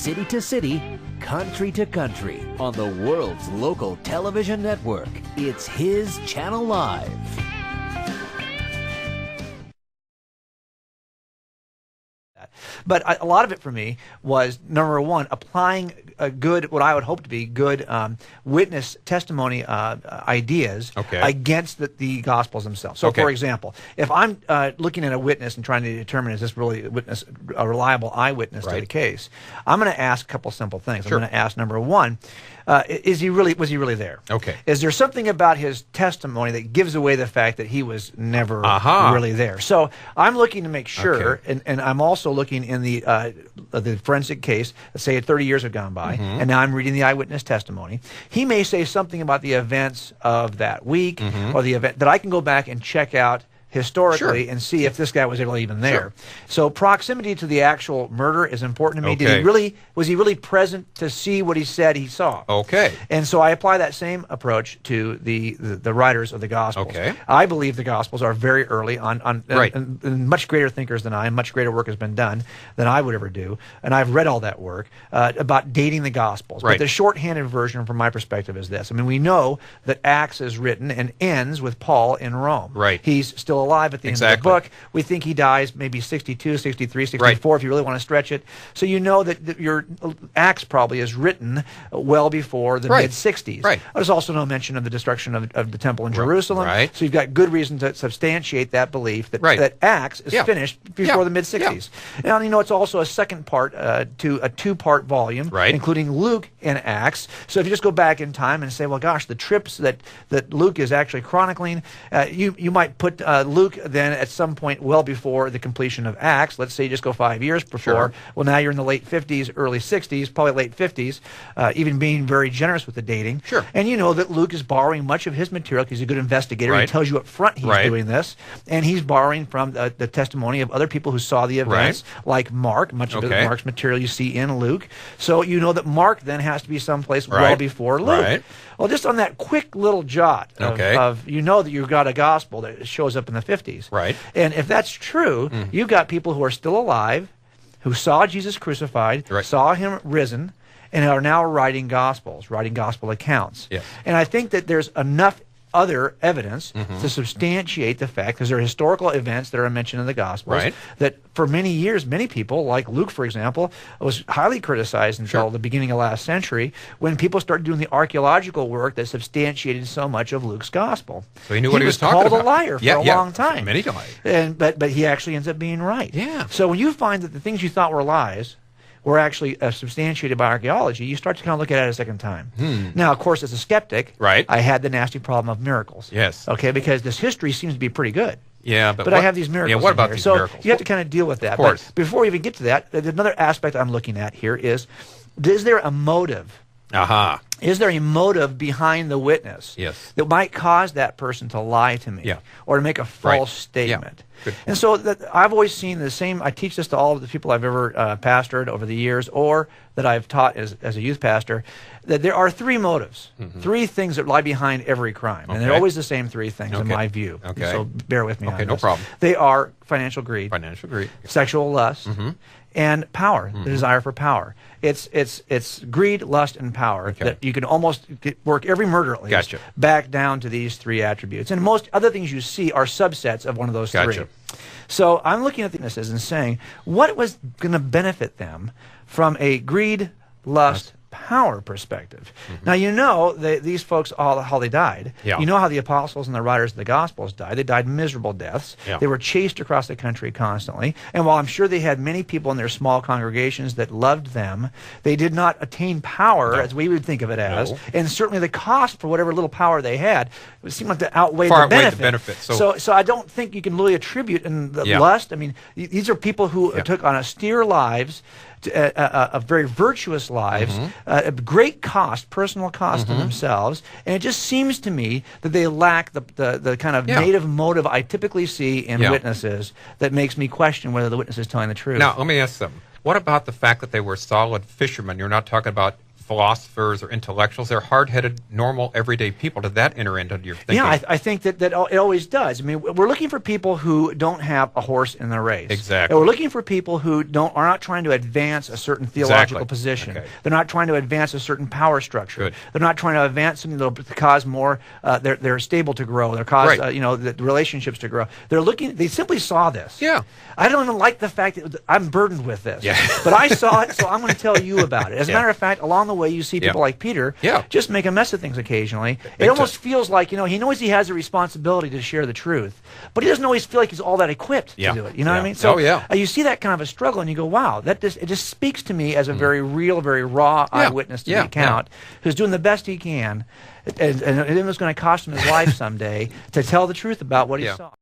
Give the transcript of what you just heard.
city to city, country to country, on the world's local television network. It's his Channel Live. But a lot of it for me was, number one, applying a good, what I would hope to be good witness testimony ideas against the Gospels themselves. So, for example, if I'm looking at a witness and trying to determine is this really a reliable eyewitness to the case, I'm going to ask a couple simple things. I'm going to ask, number one, was he really there? Is there something about his testimony that gives away the fact that he was never really there? So I'm looking to make sure, and I'm also looking in the forensic case, let's say 30 years have gone by, and now I'm reading the eyewitness testimony. He may say something about the events of that week or the event that I can go back and check out historically and see if this guy was really even there. So proximity to the actual murder is important to me. Did he was he really present to see what he said he saw? And so I apply that same approach to the writers of the Gospels. I believe the Gospels are very early on and much greater thinkers than I, and much greater work has been done than I would ever do. And I've read all that work about dating the Gospels. But the shorthanded version from my perspective is this. I mean, we know that Acts is written and ends with Paul in Rome. He's still alive at the end of the book. We think he dies maybe 62, 63, 64 if you really want to stretch it. So you know that your Acts probably is written well before the mid-60s. There's also no mention of the destruction of the temple in Jerusalem. So you've got good reason to substantiate that belief that, that Acts is finished before the mid-60s. Now, you know, it's also a second part to a two-part volume, including Luke and Acts. So if you just go back in time and say, well, gosh, the trips that Luke is actually chronicling, you might put Luke then at some point well before the completion of Acts. Let's say you just go 5 years before. Well, now you're in the late 50s, early 60s, probably late 50s, even being very generous with the dating. And you know that Luke is borrowing much of his material because he's a good investigator. He tells you up front he's doing this. And he's borrowing from the testimony of other people who saw the events, like Mark. Much of Mark's material you see in Luke. So you know that Mark then has to be someplace well before Luke. Well, just on that quick little jot of you know that you've got a gospel that shows up in the 50s. And if that's true, you've got people who are still alive, who saw Jesus crucified, saw him risen, and are now writing gospels, writing gospel accounts. And I think that there's enough other evidence to substantiate the fact, because there are historical events that are mentioned in the Gospels, that for many years, many people, like Luke, for example, was highly criticized until the beginning of last century, when people started doing the archaeological work that substantiated so much of Luke's Gospel. So he knew what he was talking about. He was called a liar for a long time. Many times. But he actually ends up being right. So when you find that the things you thought were lies were actually substantiated by archaeology, you start to kind of look at it a second time. Now, of course, as a skeptic, I had the nasty problem of miracles. Because this history seems to be pretty good. But I have these miracles. What about these miracles? So you have to kind of deal with that. But before we even get to that, another aspect I'm looking at here is there a motive? Is there a motive behind the witness that might cause that person to lie to me or to make a false statement? And so I've always seen the same. I teach this to all of the people I've ever pastored over the years, or that I've taught as a youth pastor, that there are three motives, three things that lie behind every crime. And they're always the same three things in my view. So bear with me on this. No problem. They are financial greed, sexual lust, and power, the desire for power. It's greed, lust, and power that you can almost work every murder, at least, back down to these three attributes. And most other things you see are subsets of one of those three. So I'm looking at the witnesses and saying, what was going to benefit them from a greed, lust, power perspective? Now, you know these folks, how they died. You know how the apostles and the writers of the Gospels died. They died miserable deaths. They were chased across the country constantly. And while I'm sure they had many people in their small congregations that loved them, they did not attain power as we would think of it as. And certainly the cost for whatever little power they had, it seemed like to outweigh the benefit. So I don't think you can really attribute in the lust. I mean, these are people who took on austere lives, very virtuous lives, great cost, personal cost to themselves, and it just seems to me that they lack the kind of native motive I typically see in witnesses that makes me question whether the witness is telling the truth. Now, let me ask them, what about the fact that they were solid fishermen? You're not talking about philosophers or intellectuals. They're hard-headed, normal, everyday people. Did that enter into your thinking? Yeah, I think that it always does. I mean, we're looking for people who don't have a horse in the race. Exactly. And we're looking for people who are not trying to advance a certain theological position. Okay. They're not trying to advance a certain power structure. Good. They're not trying to advance something that will cause more their stable to grow. They'll cause the relationships to grow. They're looking. They simply saw this. Yeah. I don't even like the fact that I'm burdened with this. Yeah. But I saw it, so I'm going to tell you about it. As a matter of fact, along the way, you see people like Peter just make a mess of things occasionally. It almost feels like, he knows he has a responsibility to share the truth, but he doesn't always feel like he's all that equipped to do it. You know what I mean? So you see that kind of a struggle, and you go, wow, it just speaks to me as a very real, very raw eyewitness to the account who's doing the best he can, and it was going to cost him his life someday to tell the truth about what he saw.